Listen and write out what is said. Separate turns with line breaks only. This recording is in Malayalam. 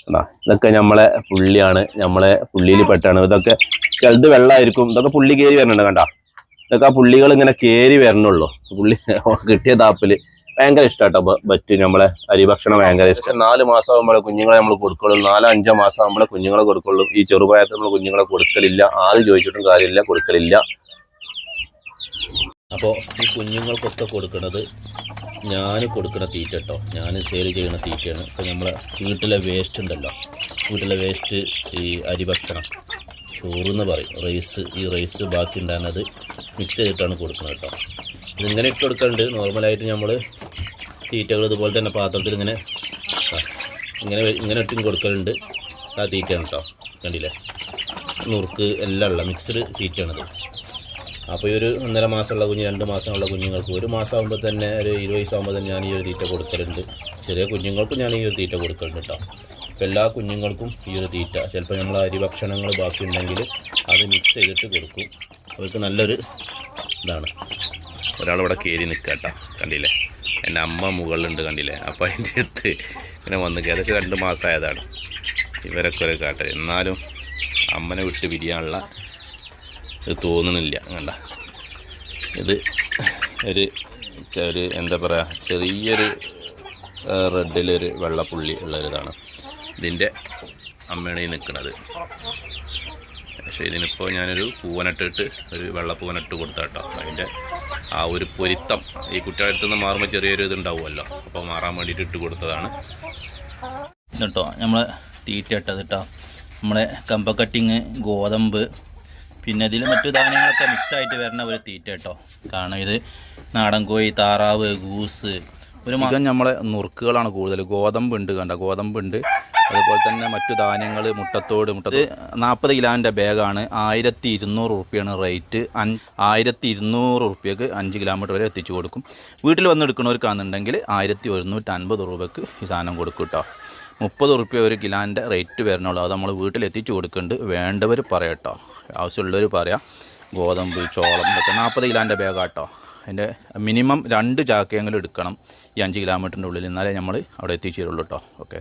ഇതൊക്കെ നമ്മളെ പുള്ളിയാണ്, നമ്മളെ പുള്ളിയിൽ പെട്ടാണ്. ഇതൊക്കെ ചിലത് വെള്ളമായിരിക്കും, ഇതൊക്കെ പുള്ളി കയറി വരണുണ്ട് കണ്ട. ഇതൊക്കെ ആ പുള്ളികൾ ഇങ്ങനെ കയറി വരണുള്ളൂ. പുള്ളി കിട്ടിയ താപ്പില് ഭയങ്കര ഇഷ്ടാട്ടോ ബറ്റ്. നമ്മളെ അരിഭക്ഷണം ഭയങ്കര ഇഷ്ടം. 4 മാസം ആകുമ്പോഴെ കുഞ്ഞുങ്ങളെ നമ്മൾ കൊടുക്കുള്ളൂ, 4-5 മാസം ആകുമ്പോഴേ കുഞ്ഞുങ്ങളെ കൊടുക്കുള്ളൂ. ഈ ചെറുപ്രായത്തിൽ നമ്മൾ കുഞ്ഞുങ്ങളെ കൊടുക്കലില്ല, ആദ്യം ചോദിച്ചിട്ടും കാര്യമില്ല, കൊടുക്കലില്ല. അപ്പോൾ ഈ കുഞ്ഞുങ്ങൾക്കൊക്കെ കൊടുക്കുന്നത് ഞാൻ കൊടുക്കുന്ന തീറ്റ കേട്ടോ, ഞാൻ സെയിൽ ചെയ്യുന്ന തീറ്റയാണ്. ഇപ്പോൾ നമ്മളെ വീട്ടിലെ വേസ്റ്റ് ഉണ്ടല്ലോ, വീട്ടിലെ വേസ്റ്റ്, ഈ അരിഭക്ഷണം, ചോറെന്ന് പറയും, റൈസ്, ഈ റൈസ് ബാക്കി ഉണ്ടാകുന്നത് മിക്സ് ചെയ്തിട്ടാണ് കൊടുക്കുന്നത് കേട്ടോ. ഇതിങ്ങനെ ഇട്ട് കൊടുക്കാറുണ്ട്. നോർമലായിട്ട് നമ്മൾ തീറ്റകൾ ഇതുപോലെ തന്നെ പാത്രത്തിൽ ഇങ്ങനെ ഇട്ടും കൊടുക്കലുണ്ട്. ആ തീറ്റയാണ് കേട്ടോ, കണ്ടില്ലേ, നുറുക്ക് എല്ലാം ഉള്ള മിക്സ്ഡ് തീറ്റയാണത്. അപ്പോൾ ഈ ഒരു 1.5 മാസമുള്ള കുഞ്ഞ്, 2 മാസമുള്ള കുഞ്ഞുങ്ങൾക്ക് 1 മാസം ആകുമ്പോൾ തന്നെ, ഒരു 20 വയസ്സാകുമ്പോൾ തന്നെ ഞാൻ ഈ ഒരു തീറ്റ കൊടുക്കലുണ്ട്. ചെറിയ കുഞ്ഞുങ്ങൾക്കും ഞാൻ ഈ ഒരു തീറ്റ കൊടുക്കലുണ്ട് കേട്ടോ. അപ്പോൾ എല്ലാ കുഞ്ഞുങ്ങൾക്കും ഈ ഒരു തീറ്റ, ചിലപ്പോൾ നമ്മൾ അരിഭക്ഷണങ്ങൾ ബാക്കിയുണ്ടെങ്കിൽ അത് മിക്സ് ചെയ്തിട്ട് കൊടുക്കും. അവർക്ക് നല്ലൊരു ഇതാണ്. ഒരാളിവിടെ കയറി നിൽക്കുക കേട്ടോ, കണ്ടില്ലേ, എൻ്റെ അമ്മ മുകളിലുണ്ട്, കണ്ടില്ലേ. അപ്പോൾ അതിൻ്റെ അടുത്ത് ഇങ്ങനെ വന്ന് ഏകദേശം 2 മാസമായതാണ് ഇവരൊക്കെ ഒരു കാട്ടെ. എന്നാലും അമ്മനെ വിട്ട് പിരിയാനുള്ള ഇത് തോന്നുന്നില്ല. കണ്ട, ഇത് ഒരു എന്താ പറയുക, ചെറിയൊരു റെഡിലൊരു വെള്ളപ്പുള്ളി ഉള്ളൊരിതാണ് ഇതിൻ്റെ അമ്മയാണ് ഈ നിൽക്കുന്നത്. പക്ഷേ ഇതിനിപ്പോൾ ഞാനൊരു പൂവനിട്ടിട്ട്, ഒരു വെള്ളപ്പൂവനിട്ട് കൊടുത്ത കേട്ടോ. അതിൻ്റെ ആ ഒരു പൊരുത്തം ഈ കുട്ടികളുടെ അടുത്ത് നിന്ന് മാറുമ്പോൾ ചെറിയൊരു ഇതുണ്ടാവുമല്ലോ, അപ്പോൾ മാറാൻ വേണ്ടിയിട്ട് ഇട്ട് കൊടുത്തതാണ് കേട്ടോ. നമ്മൾ തീറ്റ ഇട്ടത് കേട്ടോ, നമ്മളെ കമ്പക്കട്ടിങ്, ഗോതമ്പ്, പിന്നെ ഇതിൽ മറ്റു ധാന്യങ്ങളൊക്കെ മിക്സായിട്ട് വരുന്ന ഒരു തീറ്റ കേട്ടോ. കാരണം ഇത് നാടൻ കോഴി, താറാവ്, ഗൂസ്, ഒരു മകം നമ്മളെ നുറുക്കുകളാണ് കൂടുതൽ. ഗോതമ്പുണ്ട്, കണ്ട ഗോതമ്പുണ്ട്, അതുപോലെ തന്നെ മറ്റു ധാന്യങ്ങൾ, മുട്ടത്തോട് 40 കിലോൻ്റെ ബാഗാണ്. 1200 റുപ്യാണ് റേറ്റ്. 1200 റുപ്യക്ക് 5 കിലോമീറ്റർ വരെ എത്തിച്ചു കൊടുക്കും. വീട്ടിൽ വന്ന് എടുക്കുന്നവർക്കാണെന്നുണ്ടെങ്കിൽ 1150 രൂപയ്ക്ക് ഈ സാധനം കൊടുക്കും കേട്ടോ. 30 റുപ്യ ഒരു കിലോൻ്റെ റേറ്റ് വരണുള്ളൂ. അത് നമ്മൾ വീട്ടിൽ എത്തിച്ചു കൊടുക്കുന്നുണ്ട്. വേണ്ടവർ പറയട്ടോ, ആവശ്യമുള്ളവർ പറയാം. ഗോതമ്പ്, ചോളം ഇതൊക്കെ 40 കിലോൻ്റെ ബാഗാട്ടോ. അതിൻ്റെ മിനിമം 2 ചാക്കയെങ്കിലും എടുക്കണം ഈ 5 കിലോമീറ്ററിൻ്റെ ഉള്ളിൽ, എന്നാലേ നമ്മൾ അവിടെ എത്തിച്ചു തരുള്ളൂ കേട്ടോ. ഓക്കെ.